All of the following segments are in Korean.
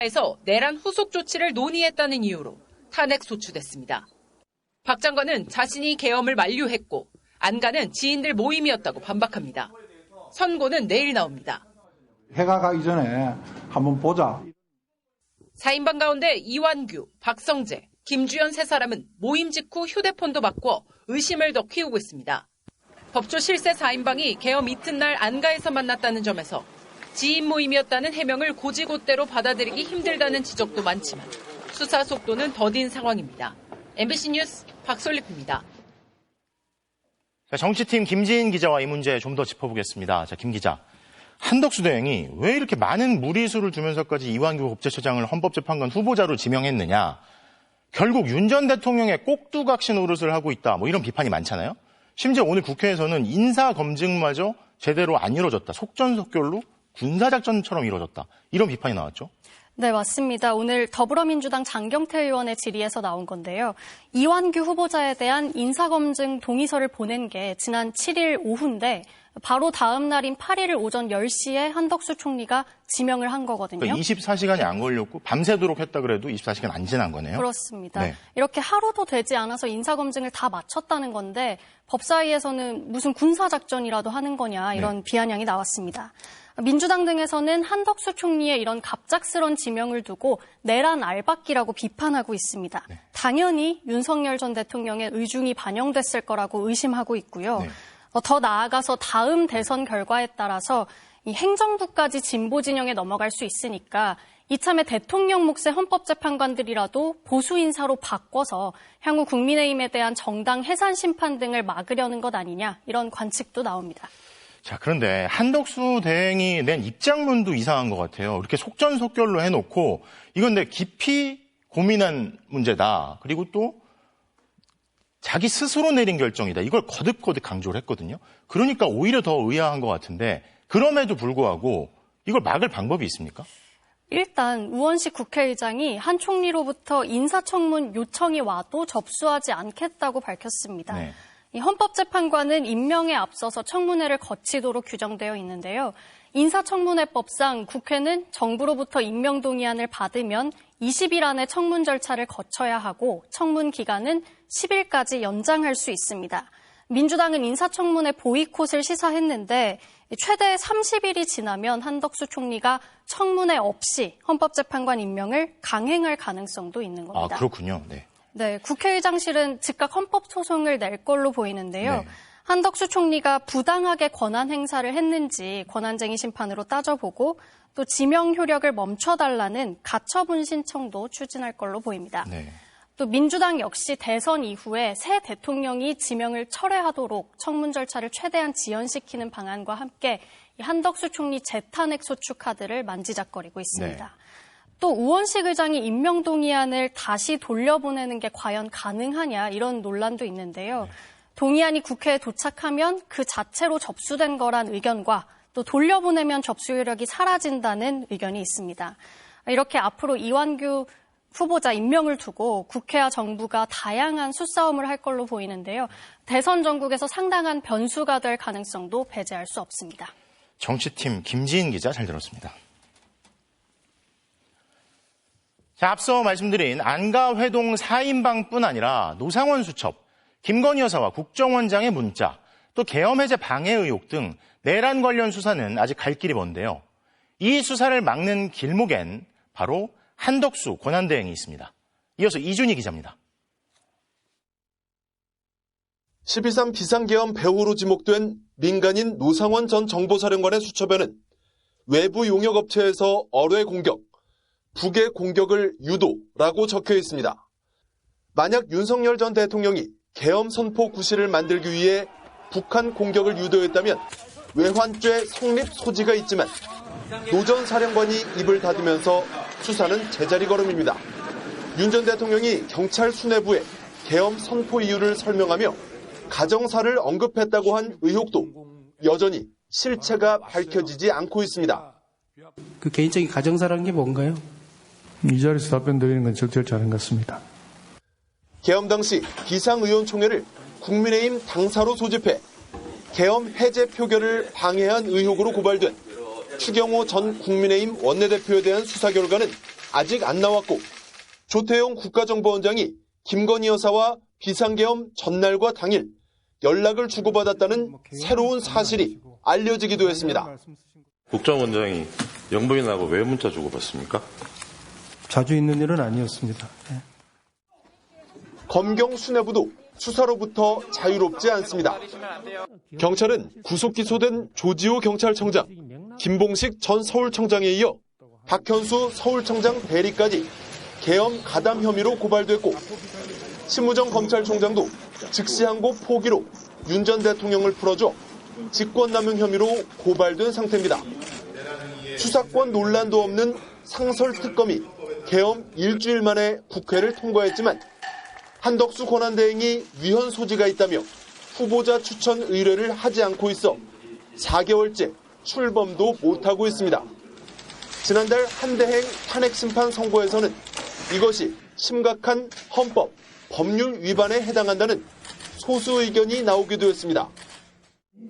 에서 내란 후속 조치를 논의했다는 이유로 탄핵 소추됐습니다. 박 장관은 자신이 계엄을 만류했고 안가는 지인들 모임이었다고 반박합니다. 선고는 내일 나옵니다. 해가 가기 전에 한번 보자. 4인방 가운데 이완규, 박성재, 김주현 세 사람은 모임 직후 휴대폰도 바꿔 의심을 더 키우고 있습니다. 법조 실세 4인방이 계엄 이튿날 안가에서 만났다는 점에서 지인 모임이었다는 해명을 고지고대로 받아들이기 힘들다는 지적도 많지만 수사 속도는 더딘 상황입니다. MBC 뉴스 박솔립입니다. 정치팀 김지인 기자와 이 문제 좀 더 짚어보겠습니다. 자, 김 기자. 한덕수 대행이 왜 이렇게 많은 무리수를 두면서까지 이완규 법제처장을 헌법재판관 후보자로 지명했느냐. 결국 윤 전 대통령의 꼭두각시 노릇을 하고 있다. 이런 비판이 많잖아요. 심지어 오늘 국회에서는 인사검증마저 제대로 안 이루어졌다. 속전속결로 군사작전처럼 이루어졌다. 이런 비판이 나왔죠. 네, 맞습니다. 오늘 더불어민주당 장경태 의원의 질의에서 나온 건데요. 이완규 후보자에 대한 인사검증 동의서를 보낸 게 지난 7일 오후인데 바로 다음 날인 8일 오전 10시에 한덕수 총리가 지명을 한 거거든요. 그러니까 24시간이 안 걸렸고 밤새도록 했다 그래도 24시간 안 지난 거네요. 그렇습니다. 네. 이렇게 하루도 되지 않아서 인사검증을 다 마쳤다는 건데 법사위에서는 무슨 군사작전이라도 하는 거냐 이런 비아냥이 나왔습니다. 민주당 등에서는 한덕수 총리의 이런 갑작스런 지명을 두고 내란 알박기라고 비판하고 있습니다. 네. 당연히 윤석열 전 대통령의 의중이 반영됐을 거라고 의심하고 있고요. 네. 더 나아가서 다음 대선 결과에 따라서 이 행정부까지 진보 진영에 넘어갈 수 있으니까 이참에 대통령 몫의 헌법재판관들이라도 보수 인사로 바꿔서 향후 국민의힘에 대한 정당 해산 심판 등을 막으려는 것 아니냐 이런 관측도 나옵니다. 자, 그런데 한덕수 대행이 낸 입장문도 이상한 것 같아요. 이렇게 속전속결로 해놓고 이건 내 깊이 고민한 문제다. 그리고 또 자기 스스로 내린 결정이다. 이걸 거듭거듭 강조를 했거든요. 그러니까 오히려 더 의아한 것 같은데 그럼에도 불구하고 이걸 막을 방법이 있습니까? 일단 우원식 국회의장이 한 총리로부터 인사청문 요청이 와도 접수하지 않겠다고 밝혔습니다. 네. 이 헌법재판관은 임명에 앞서서 청문회를 거치도록 규정되어 있는데요. 인사청문회법상 국회는 정부로부터 임명동의안을 받으면 20일 안에 청문 절차를 거쳐야 하고 청문 기간은 10일까지 연장할 수 있습니다. 민주당은 인사청문회 보이콧을 시사했는데 최대 30일이 지나면 한덕수 총리가 청문회 없이 헌법재판관 임명을 강행할 가능성도 있는 겁니다. 아, 그렇군요. 네. 네, 국회의장실은 즉각 헌법소송을 낼 걸로 보이는데요. 네. 한덕수 총리가 부당하게 권한 행사를 했는지 권한쟁의 심판으로 따져보고 또 지명 효력을 멈춰달라는 가처분 신청도 추진할 걸로 보입니다. 네. 또 민주당 역시 대선 이후에 새 대통령이 지명을 철회하도록 청문 절차를 최대한 지연시키는 방안과 함께 이 한덕수 총리 재탄핵 소추 카드를 만지작거리고 있습니다. 네. 또 우원식 의장이 임명동의안을 다시 돌려보내는 게 과연 가능하냐 이런 논란도 있는데요. 동의안이 국회에 도착하면 그 자체로 접수된 거란 의견과 또 돌려보내면 접수 효력이 사라진다는 의견이 있습니다. 이렇게 앞으로 이완규 후보자 임명을 두고 국회와 정부가 다양한 수싸움을 할 걸로 보이는데요. 대선 전국에서 상당한 변수가 될 가능성도 배제할 수 없습니다. 정치팀 김지인 기자 잘 들었습니다. 자, 앞서 말씀드린 안가회동 4인방뿐 아니라 노상원 수첩, 김건희 여사와 국정원장의 문자, 또 계엄 해제 방해 의혹 등 내란 관련 수사는 아직 갈 길이 먼데요. 이 수사를 막는 길목엔 바로 한덕수 권한대행이 있습니다. 이어서 이준희 기자입니다. 12.3 비상계엄 배후로 지목된 민간인 노상원 전 정보사령관의 수첩에는 외부 용역업체에서 어뢰 공격, 북의 공격을 유도라고 적혀 있습니다. 만약 윤석열 전 대통령이 계엄 선포 구실을 만들기 위해 북한 공격을 유도했다면 외환죄 성립 소지가 있지만 노 전 사령관이 입을 닫으면서 수사는 제자리 걸음입니다. 윤 전 대통령이 경찰 수뇌부에 계엄 선포 이유를 설명하며 가정사를 언급했다고 한 의혹도 여전히 실체가 밝혀지지 않고 있습니다. 그 개인적인 가정사라는 게 뭔가요? 이 자리에서 답변 드리는 건 적절치 않은 것 같습니다. 계엄 당시 비상의원총회를 국민의힘 당사로 소집해 계엄 해제 표결을 방해한 의혹으로 고발된 추경호 전 국민의힘 원내대표에 대한 수사 결과는 아직 안 나왔고 조태용 국가정보원장이 김건희 여사와 비상계엄 전날과 당일 연락을 주고받았다는 새로운 사실이 알려지기도 했습니다. 국정원장이 영부인하고 왜 문자 주고받습니까? 자주 있는 일은 아니었습니다. 네. 검경 수뇌부도 수사로부터 자유롭지 않습니다. 경찰은 구속 기소된 조지호 경찰청장, 김봉식 전 서울청장에 이어 박현수 서울청장 대리까지 계엄 가담 혐의로 고발됐고 심우정 검찰총장도 즉시항고 포기로 윤 전 대통령을 풀어줘 직권남용 혐의로 고발된 상태입니다. 수사권 논란도 없는 상설특검이 계엄 일주일 만에 국회를 통과했지만 한덕수 권한대행이 위헌 소지가 있다며 후보자 추천 의뢰를 하지 않고 있어 4개월째 출범도 못하고 있습니다. 지난달 한대행 탄핵 심판 선고에서는 이것이 심각한 헌법, 법률 위반에 해당한다는 소수 의견이 나오기도 했습니다.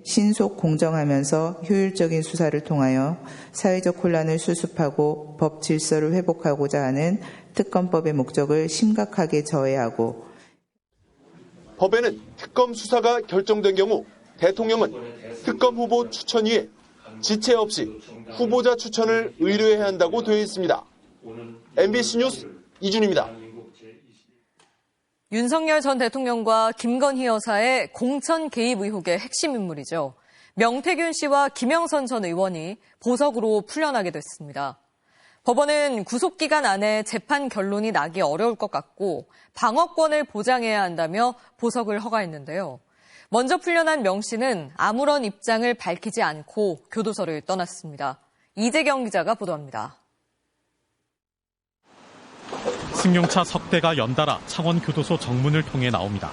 신속 공정하면서 효율적인 수사를 통하여 사회적 혼란을 수습하고 법 질서를 회복하고자 하는 특검법의 목적을 심각하게 저해하고 법에는 특검 수사가 결정된 경우 대통령은 특검 후보 추천위에 지체 없이 후보자 추천을 의뢰해야 한다고 되어 있습니다. MBC 뉴스 이준입니다. 윤석열 전 대통령과 김건희 여사의 공천 개입 의혹의 핵심 인물이죠. 명태균 씨와 김영선 전 의원이 보석으로 풀려나게 됐습니다. 법원은 구속기간 안에 재판 결론이 나기 어려울 것 같고 방어권을 보장해야 한다며 보석을 허가했는데요. 먼저 풀려난 명 씨는 아무런 입장을 밝히지 않고 교도소를 떠났습니다. 이재경 기자가 보도합니다. 승용차 석 대가 연달아 창원교도소 정문을 통해 나옵니다.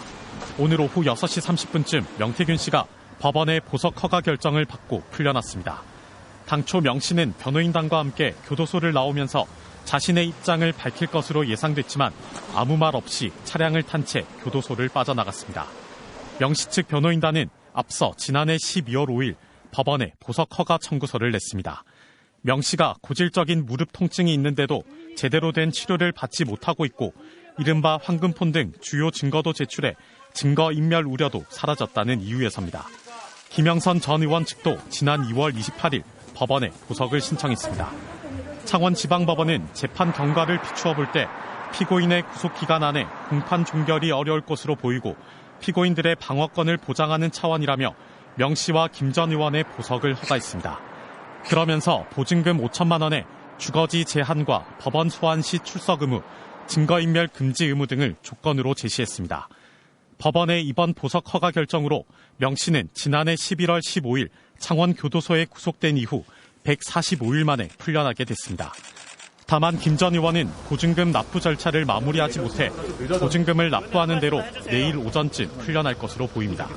오늘 오후 6시 30분쯤 명태균 씨가 법원의 보석 허가 결정을 받고 풀려났습니다. 당초 명 씨는 변호인단과 함께 교도소를 나오면서 자신의 입장을 밝힐 것으로 예상됐지만 아무 말 없이 차량을 탄 채 교도소를 빠져나갔습니다. 명 씨 측 변호인단은 앞서 지난해 12월 5일 법원에 보석 허가 청구서를 냈습니다. 명 씨가 고질적인 무릎 통증이 있는데도 제대로 된 치료를 받지 못하고 있고 이른바 황금폰 등 주요 증거도 제출해 증거인멸 우려도 사라졌다는 이유에서입니다. 김영선 전 의원 측도 지난 2월 28일 법원에 보석을 신청했습니다. 창원지방법원은 재판 경과를 비추어 볼 때 피고인의 구속기간 안에 공판 종결이 어려울 것으로 보이고 피고인들의 방어권을 보장하는 차원이라며 명 씨와 김 전 의원의 보석을 허가했습니다. 그러면서 보증금 5천만 원에 주거지 제한과 법원 소환 시 출석 의무, 증거인멸 금지 의무 등을 조건으로 제시했습니다. 법원의 이번 보석 허가 결정으로 명 씨는 지난해 11월 15일 창원교도소에 구속된 이후 145일 만에 풀려나게 됐습니다. 다만 김 전 의원은 보증금 납부 절차를 마무리하지 못해 보증금을 납부하는 대로 내일 오전쯤 풀려날 것으로 보입니다.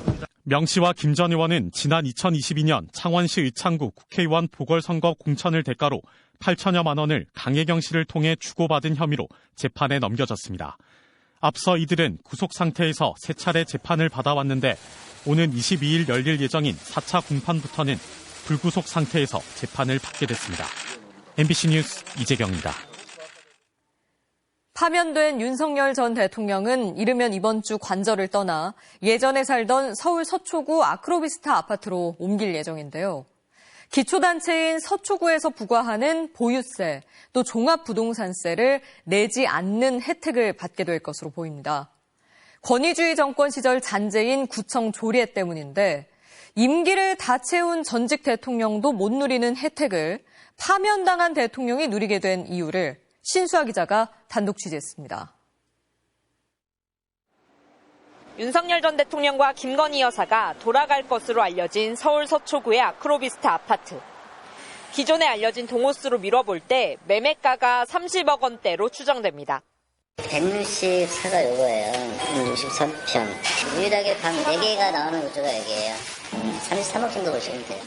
명 씨와 김 전 의원은 지난 2022년 창원시 의창구 국회의원 보궐선거 공천을 대가로 8천여만 원을 강혜경 씨를 통해 주고받은 혐의로 재판에 넘겨졌습니다. 앞서 이들은 구속 상태에서 세 차례 재판을 받아왔는데 오는 22일 열릴 예정인 4차 공판부터는 불구속 상태에서 재판을 받게 됐습니다. MBC 뉴스 이재경입니다. 파면된 윤석열 전 대통령은 이르면 이번 주 관저를 떠나 예전에 살던 서울 서초구 아크로비스타 아파트로 옮길 예정인데요. 기초단체인 서초구에서 부과하는 보유세, 또 종합부동산세를 내지 않는 혜택을 받게 될 것으로 보입니다. 권위주의 정권 시절 잔재인 구청 조례 때문인데 임기를 다 채운 전직 대통령도 못 누리는 혜택을 파면당한 대통령이 누리게 된 이유를 신수아 기자가 단독 취재했습니다. 윤석열 전 대통령과 김건희 여사가 돌아갈 것으로 알려진 서울 서초구의 아크로비스타 아파트. 기존에 알려진 동호수로 미뤄볼 때 매매가가 30억 원대로 추정됩니다. 164가 요거예요. 63평. 유일하게 방 4개가 나오는 구조가 여기예요. 33억 정도 보시면 돼요.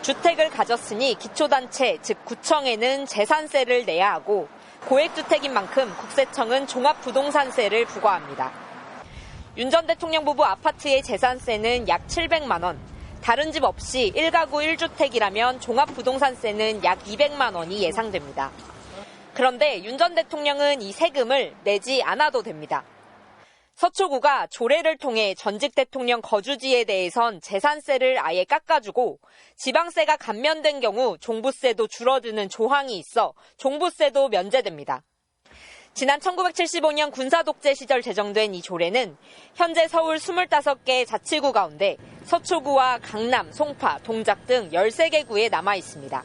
주택을 가졌으니 기초단체, 즉 구청에는 재산세를 내야 하고 고액주택인 만큼 국세청은 종합부동산세를 부과합니다. 윤 전 대통령 부부 아파트의 재산세는 약 700만 원, 다른 집 없이 1가구 1주택이라면 종합부동산세는 약 200만 원이 예상됩니다. 그런데 윤 전 대통령은 이 세금을 내지 않아도 됩니다. 서초구가 조례를 통해 전직 대통령 거주지에 대해선 재산세를 아예 깎아주고 지방세가 감면된 경우 종부세도 줄어드는 조항이 있어 종부세도 면제됩니다. 지난 1975년 군사독재 시절 제정된 이 조례는 현재 서울 25개 자치구 가운데 서초구와 강남, 송파, 동작 등 13개 구에 남아 있습니다.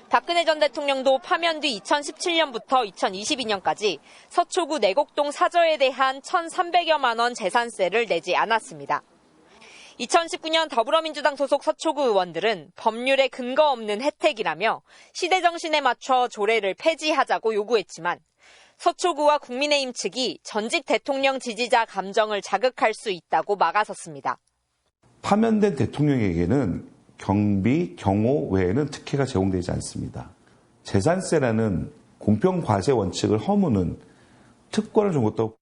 박근혜 전 대통령도 파면 뒤 2017년부터 2022년까지 서초구 내곡동 사저에 대한 1,300여만 원 재산세를 내지 않았습니다. 2019년 더불어민주당 소속 서초구 의원들은 법률에 근거 없는 혜택이라며 시대 정신에 맞춰 조례를 폐지하자고 요구했지만 서초구와 국민의힘 측이 전직 대통령 지지자 감정을 자극할 수 있다고 막아섰습니다. 파면된 대통령에게는 경비, 경호 외에는 특혜가 제공되지 않습니다. 재산세라는 공평과세 원칙을 허무는 특권을 준 것도.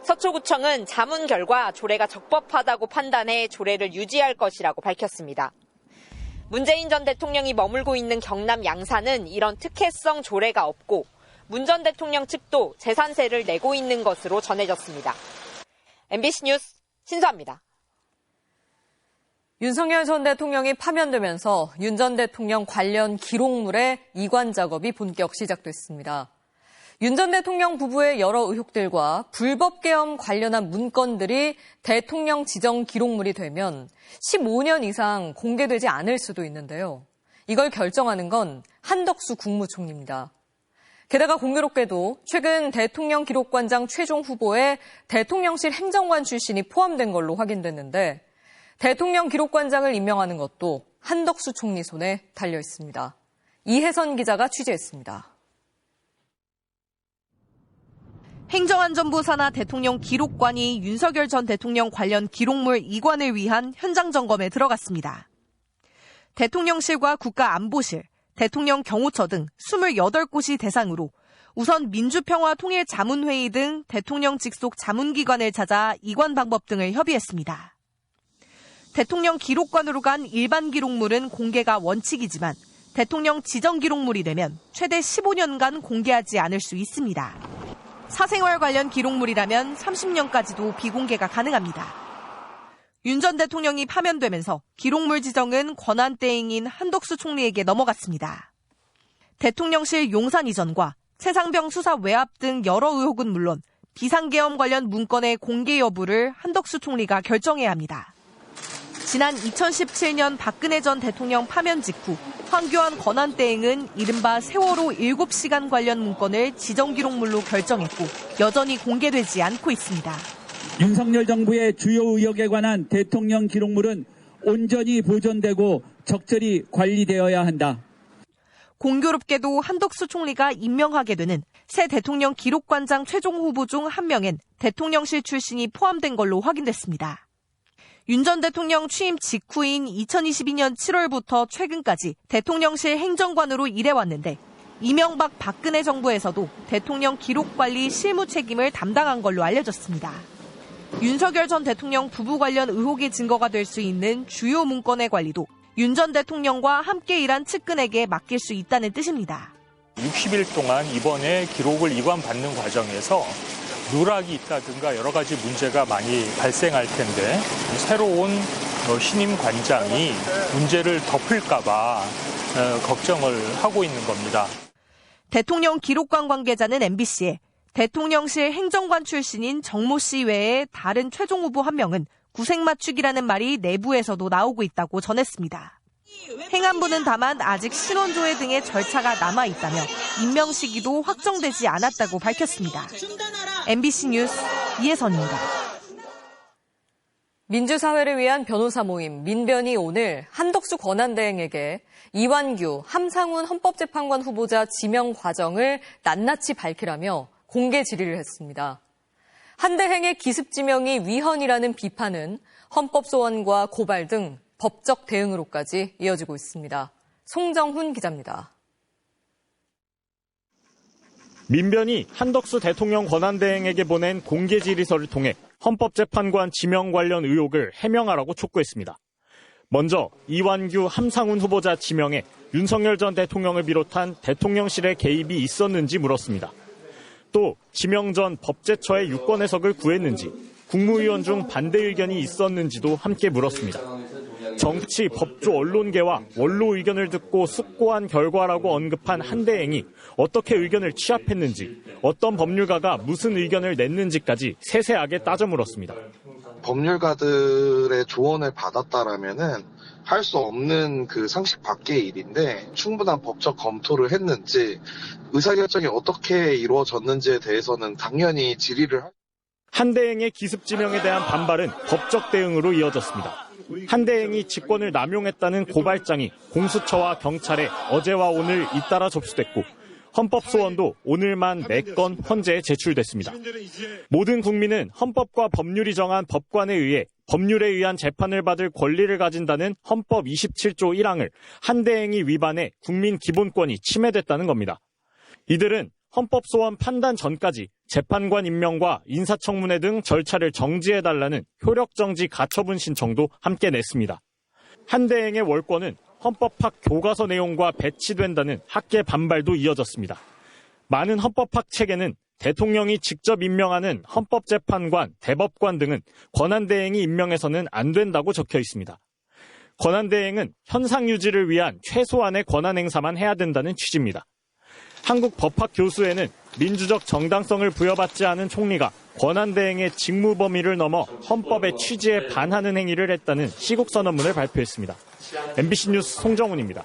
서초구청은 자문 결과 조례가 적법하다고 판단해 조례를 유지할 것이라고 밝혔습니다. 문재인 전 대통령이 머물고 있는 경남 양산은 이런 특혜성 조례가 없고 문 전 대통령 측도 재산세를 내고 있는 것으로 전해졌습니다. MBC 뉴스 신수아입니다. 윤석열 전 대통령이 파면되면서 윤 전 대통령 관련 기록물의 이관 작업이 본격 시작됐습니다. 윤 전 대통령 부부의 여러 의혹들과 불법 계엄 관련한 문건들이 대통령 지정 기록물이 되면 15년 이상 공개되지 않을 수도 있는데요. 이걸 결정하는 건 한덕수 국무총리입니다. 게다가 공교롭게도 최근 대통령 기록관장 최종 후보에 대통령실 행정관 출신이 포함된 걸로 확인됐는데 대통령 기록관장을 임명하는 것도 한덕수 총리 손에 달려 있습니다. 이혜선 기자가 취재했습니다. 행정안전부 산하 대통령 기록관이 윤석열 전 대통령 관련 기록물 이관을 위한 현장 점검에 들어갔습니다. 대통령실과 국가안보실, 대통령 경호처 등 28곳이 대상으로 우선 민주평화통일자문회의 등 대통령 직속 자문기관을 찾아 이관 방법 등을 협의했습니다. 대통령 기록관으로 간 일반 기록물은 공개가 원칙이지만 대통령 지정 기록물이 되면 최대 15년간 공개하지 않을 수 있습니다. 사생활 관련 기록물이라면 30년까지도 비공개가 가능합니다. 윤 전 대통령이 파면되면서 기록물 지정은 권한대행인 한덕수 총리에게 넘어갔습니다. 대통령실 용산 이전과 최상병 수사 외압 등 여러 의혹은 물론 비상계엄 관련 문건의 공개 여부를 한덕수 총리가 결정해야 합니다. 지난 2017년 박근혜 전 대통령 파면 직후 황교안 권한대행은 이른바 세월호 7시간 관련 문건을 지정기록물로 결정했고 여전히 공개되지 않고 있습니다. 윤석열 정부의 주요 의혹에 관한 대통령 기록물은 온전히 보존되고 적절히 관리되어야 한다. 공교롭게도 한덕수 총리가 임명하게 되는 새 대통령 기록관장 최종 후보 중 한 명엔 대통령실 출신이 포함된 걸로 확인됐습니다. 윤 전 대통령 취임 직후인 2022년 7월부터 최근까지 대통령실 행정관으로 일해왔는데 이명박 박근혜 정부에서도 대통령 기록관리 실무 책임을 담당한 걸로 알려졌습니다. 윤석열 전 대통령 부부 관련 의혹의 증거가 될 수 있는 주요 문건의 관리도 윤 전 대통령과 함께 일한 측근에게 맡길 수 있다는 뜻입니다. 60일 동안 이번에 기록을 이관받는 과정에서 누락이 있다든가 여러 가지 문제가 많이 발생할 텐데 새로운 신임 관장이 문제를 덮을까 봐 걱정을 하고 있는 겁니다. 대통령 기록관 관계자는 MBC에 대통령실 행정관 출신인 정모 씨 외에 다른 최종 후보 한 명은 구색 맞추기라는 말이 내부에서도 나오고 있다고 전했습니다. 행안부는 다만 아직 신원조회 등의 절차가 남아있다며 임명 시기도 확정되지 않았다고 밝혔습니다. MBC 뉴스 이혜선입니다. 민주사회를 위한 변호사 모임 민변이 오늘 한덕수 권한대행에게 이완규, 함상훈 헌법재판관 후보자 지명 과정을 낱낱이 밝히라며 공개 질의를 했습니다. 한 대행의 기습 지명이 위헌이라는 비판은 헌법 소원과 고발 등 법적 대응으로까지 이어지고 있습니다. 송정훈 기자입니다. 민변이 한덕수 대통령 권한대행에게 보낸 공개 질의서를 통해 헌법재판관 지명 관련 의혹을 해명하라고 촉구했습니다. 먼저 이완규, 함상훈 후보자 지명에 윤석열 전 대통령을 비롯한 대통령실의 개입이 있었는지 물었습니다. 또 지명 전 법제처의 유권 해석을 구했는지, 국무위원 중 반대 의견이 있었는지도 함께 물었습니다. 정치, 법조, 언론계와 원로 의견을 듣고 숙고한 결과라고 언급한 한대행이 어떻게 의견을 취합했는지, 어떤 법률가가 무슨 의견을 냈는지까지 세세하게 따져 물었습니다. 법률가들의 조언을 받았다라면은 할 수 없는 그 상식 밖의 일인데 충분한 법적 검토를 했는지 의사결정이 어떻게 이루어졌는지에 대해서는 당연히 질의를 한대행의 기습 지명에 대한 반발은 법적 대응으로 이어졌습니다. 한대행이 직권을 남용했다는 고발장이 공수처와 경찰에 어제와 오늘 잇따라 접수됐고 헌법소원도 오늘만 4건 헌재에 제출됐습니다. 모든 국민은 헌법과 법률이 정한 법관에 의해 법률에 의한 재판을 받을 권리를 가진다는 헌법 27조 1항을 한대행이 위반해 국민 기본권이 침해됐다는 겁니다. 이들은 헌법소원 판단 전까지 재판관 임명과 인사청문회 등 절차를 정지해달라는 효력정지 가처분 신청도 함께 냈습니다. 한대행의 월권은 헌법학 교과서 내용과 배치된다는 학계 반발도 이어졌습니다. 많은 헌법학 책에는 대통령이 직접 임명하는 헌법재판관, 대법관 등은 권한대행이 임명해서는 안 된다고 적혀 있습니다. 권한대행은 현상 유지를 위한 최소한의 권한 행사만 해야 된다는 취지입니다. 한국 법학 교수에는 민주적 정당성을 부여받지 않은 총리가 권한대행의 직무 범위를 넘어 헌법의 취지에 반하는 행위를 했다는 시국선언문을 발표했습니다. MBC 뉴스 송정훈입니다.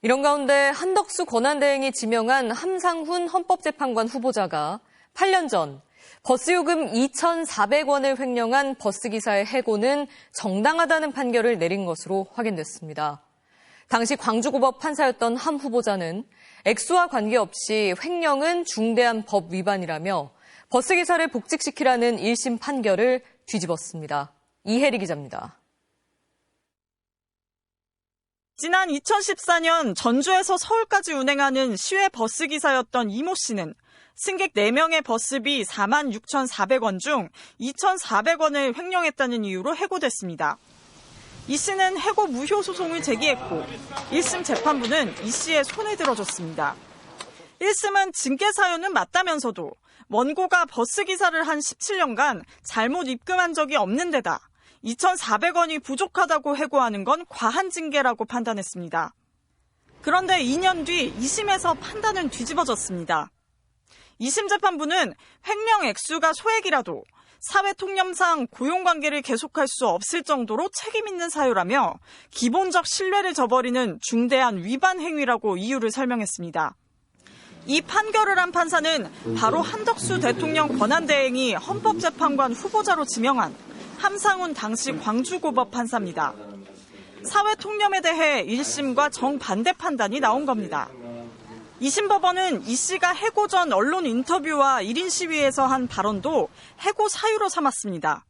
이런 가운데 한덕수 권한대행이 지명한 함상훈 헌법재판관 후보자가 8년 전 버스요금 2,400원을 횡령한 버스기사의 해고는 정당하다는 판결을 내린 것으로 확인됐습니다. 당시 광주고법 판사였던 함 후보자는 액수와 관계없이 횡령은 중대한 법 위반이라며 버스기사를 복직시키라는 1심 판결을 뒤집었습니다. 이혜리 기자입니다. 지난 2014년 전주에서 서울까지 운행하는 시외 버스기사였던 이모 씨는 승객 4명의 버스비 46,400원 중 2,400원을 횡령했다는 이유로 해고됐습니다. 이 씨는 해고 무효 소송을 제기했고 1심 재판부는 이 씨의 손을 들어줬습니다. 1심은 징계 사유는 맞다면서도 원고가 버스기사를 한 17년간 잘못 입금한 적이 없는 데다 2,400원이 부족하다고 해고하는 건 과한 징계라고 판단했습니다. 그런데 2년 뒤 2심에서 판단은 뒤집어졌습니다. 2심 재판부는 횡령 액수가 소액이라도 사회통념상 고용관계를 계속할 수 없을 정도로 책임 있는 사유라며 기본적 신뢰를 저버리는 중대한 위반 행위라고 이유를 설명했습니다. 이 판결을 한 판사는 바로 한덕수 대통령 권한대행이 헌법재판관 후보자로 지명한 함상훈 당시 광주고법 판사입니다. 사회통념에 대해 1심과 정반대 판단이 나온 겁니다. 2심 법원은 이 씨가 해고 전 언론 인터뷰와 1인 시위에서 한 발언도 해고 사유로 삼았습니다.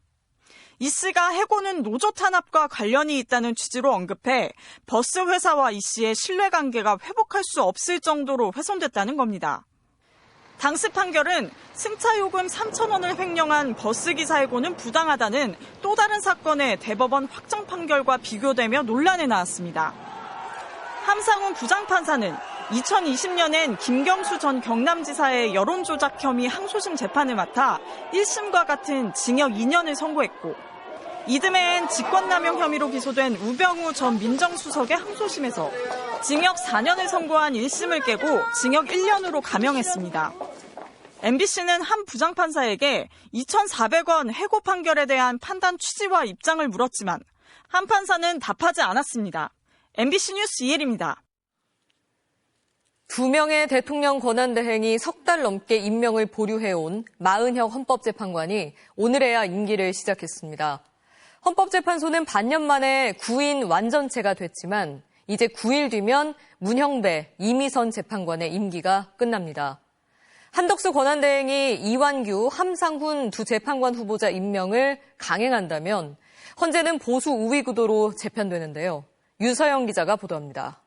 이 씨가 해고는 노조 탄압과 관련이 있다는 취지로 언급해 버스 회사와 이 씨의 신뢰관계가 회복할 수 없을 정도로 훼손됐다는 겁니다. 당시 판결은 승차요금 3,000원을 횡령한 버스기사 해고는 부당하다는 또 다른 사건의 대법원 확정 판결과 비교되며 논란에 나왔습니다. 함상훈 부장판사는 2020년엔 김경수 전 경남지사의 여론조작 혐의 항소심 재판을 맡아 1심과 같은 징역 2년을 선고했고 이듬해엔 직권남용 혐의로 기소된 우병우 전 민정수석의 항소심에서 징역 4년을 선고한 1심을 깨고 징역 1년으로 감형했습니다. MBC는 한 부장판사에게 2,400원 해고 판결에 대한 판단 취지와 입장을 물었지만 한 판사는 답하지 않았습니다. MBC 뉴스 이혜리입니다. 2명의 대통령 권한대행이 석 달 넘게 임명을 보류해온 마은혁 헌법재판관이 오늘에야 임기를 시작했습니다. 헌법재판소는 반년 만에 9인 완전체가 됐지만 이제 9일 뒤면 문형배, 이미선 재판관의 임기가 끝납니다. 한덕수 권한대행이 이완규, 함상훈 두 재판관 후보자 임명을 강행한다면 헌재는 보수 우위 구도로 재편되는데요. 유서영 기자가 보도합니다.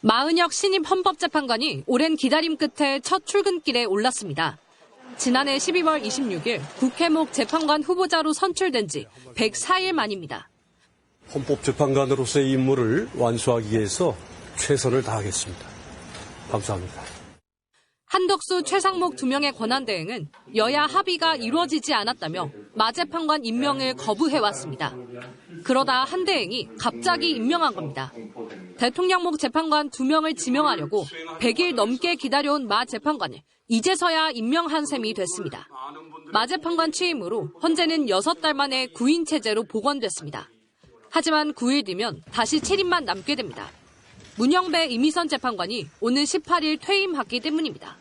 마은혁 신임 헌법재판관이 오랜 기다림 끝에 첫 출근길에 올랐습니다. 지난해 12월 26일 국회목 재판관 후보자로 선출된 지 104일 만입니다. 헌법재판관으로서의 임무를 완수하기 위해서 최선을 다하겠습니다. 감사합니다. 한덕수, 최상목 2명의 권한대행은 여야 합의가 이루어지지 않았다며 마 재판관 임명을 거부해왔습니다. 그러다 한 대행이 갑자기 임명한 겁니다. 대통령목 재판관 2명을 지명하려고 100일 넘게 기다려온 마 재판관을 이제서야 임명한 셈이 됐습니다. 마 재판관 취임으로 헌재는 6달 만에 9인 체제로 복원됐습니다. 하지만 9일 뒤면 다시 7인만 남게 됩니다. 문영배 이미선 재판관이 오는 18일 퇴임하기 때문입니다.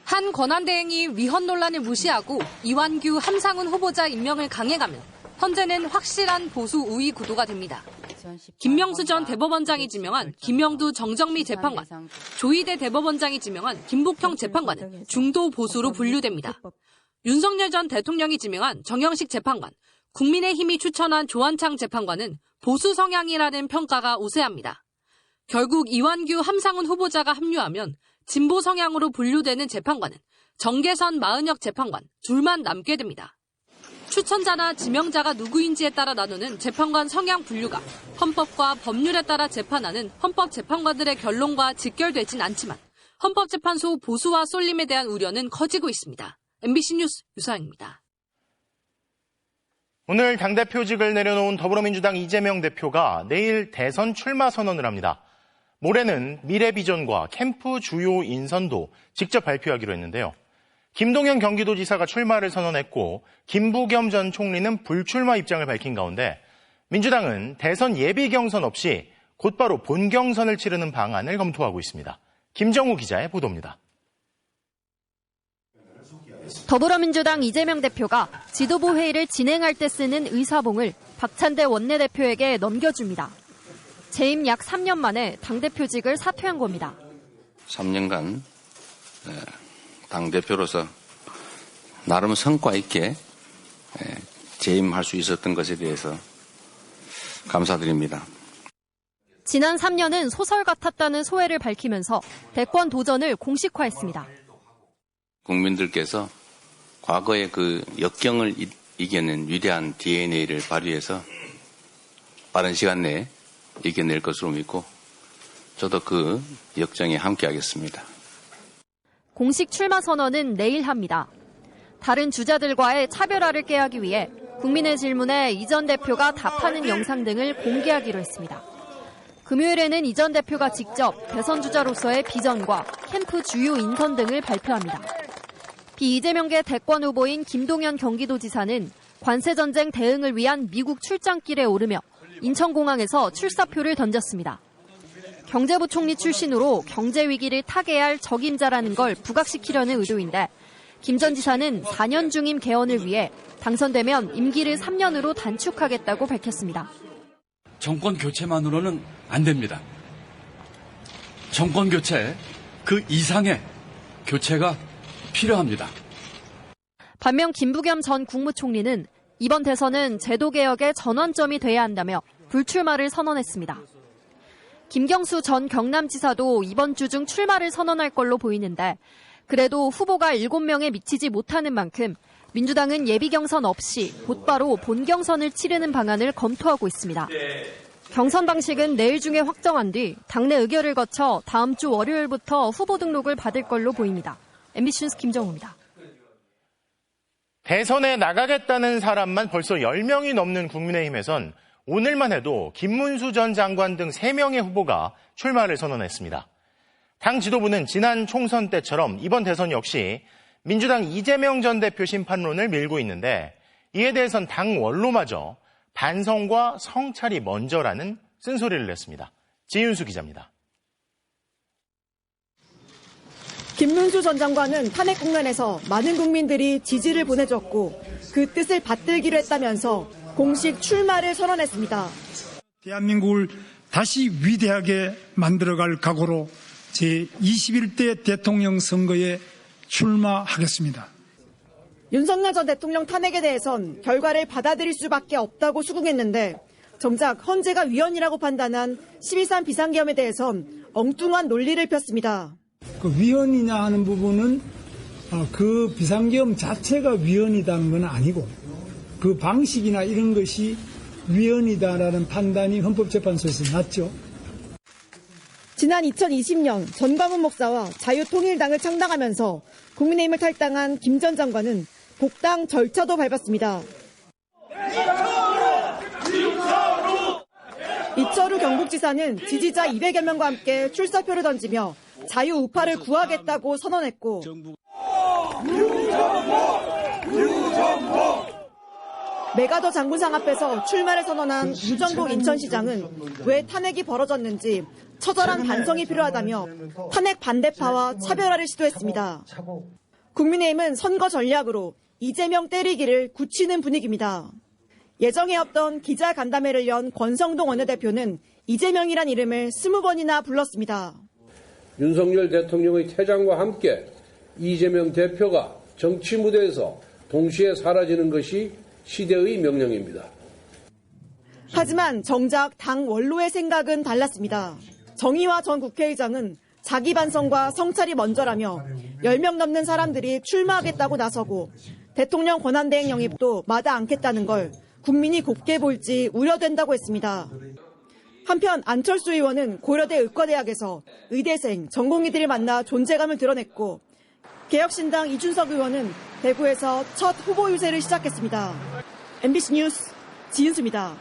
한 권한대행이 위헌 논란을 무시하고 이완규, 함상훈 후보자 임명을 강행하면 헌재는 확실한 보수 우위 구도가 됩니다. 김명수 전 대법원장이 지명한 김영두, 정정미 재판관, 조희대 대법원장이 지명한 김복형 재판관은 중도 보수로 분류됩니다. 윤석열 전 대통령이 지명한 정영식 재판관, 국민의힘이 추천한 조한창 재판관은 보수 성향이라는 평가가 우세합니다. 결국 이완규, 함상훈 후보자가 합류하면 진보 성향으로 분류되는 재판관은 정계선, 마은혁 재판관 둘만 남게 됩니다. 추천자나 지명자가 누구인지에 따라 나누는 재판관 성향 분류가 헌법과 법률에 따라 재판하는 헌법재판관들의 결론과 직결되진 않지만 헌법재판소 보수화 쏠림에 대한 우려는 커지고 있습니다. MBC 뉴스 유서영입니다. 오늘 당대표직을 내려놓은 더불어민주당 이재명 대표가 내일 대선 출마 선언을 합니다. 모레는 미래비전과 캠프 주요 인선도 직접 발표하기로 했는데요. 김동연 경기도지사가 출마를 선언했고 김부겸 전 총리는 불출마 입장을 밝힌 가운데 민주당은 대선 예비 경선 없이 곧바로 본경선을 치르는 방안을 검토하고 있습니다. 김정우 기자의 보도입니다. 더불어민주당 이재명 대표가 지도부 회의를 진행할 때 쓰는 의사봉을 박찬대 원내대표에게 넘겨줍니다. 재임 약 3년 만에 당대표직을 사퇴한 겁니다. 3년간 당대표로서 나름 성과 있게 재임할 수 있었던 것에 대해서 감사드립니다. 지난 3년은 소설 같았다는 소회를 밝히면서 대권 도전을 공식화했습니다. 국민들께서 과거의 그 역경을 이겨낸 위대한 DNA를 발휘해서 빠른 시간 내에 이겨낼 것으로 믿고 저도 그 역정에 함께하겠습니다. 공식 출마 선언은 내일 합니다. 다른 주자들과의 차별화를 깨하기 위해 국민의 질문에 이 전 대표가 답하는 영상 등을 공개하기로 했습니다. 금요일에는 이 전 대표가 직접 대선 주자로서의 비전과 캠프 주요 인선 등을 발표합니다. 비이재명계 대권 후보인 김동연 경기도지사는 관세전쟁 대응을 위한 미국 출장길에 오르며 인천공항에서 출사표를 던졌습니다. 경제부총리 출신으로 경제위기를 타개할 적임자라는 걸 부각시키려는 의도인데 김 전 지사는 4년 중임 개헌을 위해 당선되면 임기를 3년으로 단축하겠다고 밝혔습니다. 정권 교체만으로는 안 됩니다. 정권 교체, 그 이상의 교체가 필요합니다. 반면 김부겸 전 국무총리는 이번 대선은 제도개혁의 전환점이 돼야 한다며 불출마를 선언했습니다. 김경수 전 경남지사도 이번 주 중 출마를 선언할 걸로 보이는데 그래도 후보가 7명에 미치지 못하는 만큼 민주당은 예비경선 없이 곧바로 본경선을 치르는 방안을 검토하고 있습니다. 경선 방식은 내일 중에 확정한 뒤 당내 의결을 거쳐 다음 주 월요일부터 후보 등록을 받을 걸로 보입니다. MBC 뉴스 김정우입니다. 대선에 나가겠다는 사람만 벌써 10명이 넘는 국민의힘에선 오늘만 해도 김문수 전 장관 등 3명의 후보가 출마를 선언했습니다. 당 지도부는 지난 총선 때처럼 이번 대선 역시 민주당 이재명 전 대표 심판론을 밀고 있는데 이에 대해선 당 원로마저 반성과 성찰이 먼저라는 쓴소리를 냈습니다. 지윤수 기자입니다. 김문수 전 장관은 탄핵 국면에서 많은 국민들이 지지를 보내줬고 그 뜻을 받들기로 했다면서 공식 출마를 선언했습니다. 대한민국을 다시 위대하게 만들어갈 각오로 제21대 대통령 선거에 출마하겠습니다. 윤석열 전 대통령 탄핵에 대해선 결과를 받아들일 수밖에 없다고 수긍했는데 정작 헌재가 위헌이라고 판단한 12.3 비상계엄에 대해선 엉뚱한 논리를 폈습니다. 그 위헌이냐 하는 부분은 그 비상계엄 자체가 위헌이라는 건 아니고 그 방식이나 이런 것이 위헌이다라는 판단이 헌법재판소에서 났죠. 지난 2020년 전광훈 목사와 자유통일당을 창당하면서 국민의힘을 탈당한 김 전 장관은 복당 절차도 밟았습니다. 이철우 경북지사는 지지자 200여 명과 함께 출사표를 던지며 자유우파를 구하겠다고 선언했고 메가더 장군상 앞에서 출마를 선언한 유정복 인천시장은 왜 탄핵이 벌어졌는지 처절한 반성이 필요하다며 탄핵 반대파와 차별화를 시도했습니다. 국민의힘은 선거 전략으로 이재명 때리기를 굳히는 분위기입니다. 예정에 없던 기자간담회를 연 권성동 원내대표는 이재명이란 이름을 20번이나 불렀습니다. 윤석열 대통령의 퇴장과 함께 이재명 대표가 정치 무대에서 동시에 사라지는 것이 시대의 명령입니다. 하지만 정작 당 원로의 생각은 달랐습니다. 정의화 전 국회의장은 자기 반성과 성찰이 먼저라며 10명 넘는 사람들이 출마하겠다고 나서고 대통령 권한대행 영입도 마다 않겠다는 걸 국민이 곱게 볼지 우려된다고 했습니다. 한편 안철수 의원은 고려대 의과대학에서 의대생, 전공의들을 만나 존재감을 드러냈고 개혁신당 이준석 의원은 대구에서 첫 후보 유세를 시작했습니다. MBC 뉴스 지은수입니다.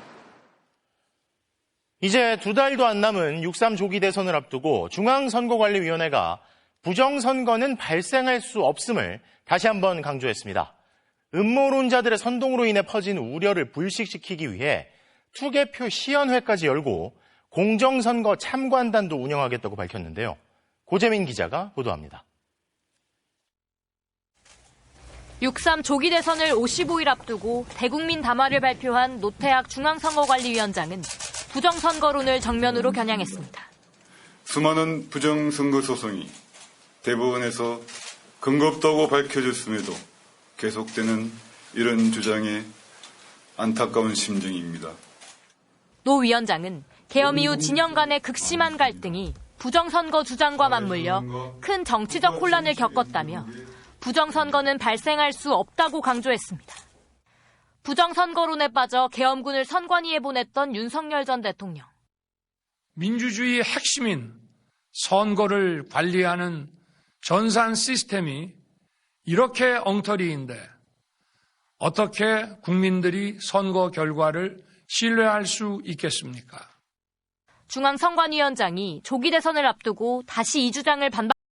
이제 2달도 안 남은 6.3 조기 대선을 앞두고 중앙선거관리위원회가 부정선거는 발생할 수 없음을 다시 한번 강조했습니다. 음모론자들의 선동으로 인해 퍼진 우려를 불식시키기 위해 투개표 시연회까지 열고 공정선거 참관단도 운영하겠다고 밝혔는데요. 고재민 기자가 보도합니다. 6.3 조기 대선을 55일 앞두고 대국민 담화를 발표한 노태학 중앙선거관리위원장은 부정선거론을 정면으로 겨냥했습니다. 수많은 부정선거 소송이 대법원에서 근거 없다고 밝혀졌음에도 계속되는 이런 주장에 안타까운 심정입니다. 노 위원장은 계엄 이후 진영 간의 극심한 갈등이 부정선거 주장과 맞물려 큰 정치적 혼란을 겪었다며 부정선거는 발생할 수 없다고 강조했습니다. 부정선거론에 빠져 계엄군을 선관위에 보냈던 윤석열 전 대통령. 민주주의의 핵심인 선거를 관리하는 전산 시스템이 이렇게 엉터리인데 어떻게 국민들이 선거 결과를 신뢰할 수 있겠습니까? 중앙선관위원장이 조기 대선을 앞두고 다시 이 주장을 반박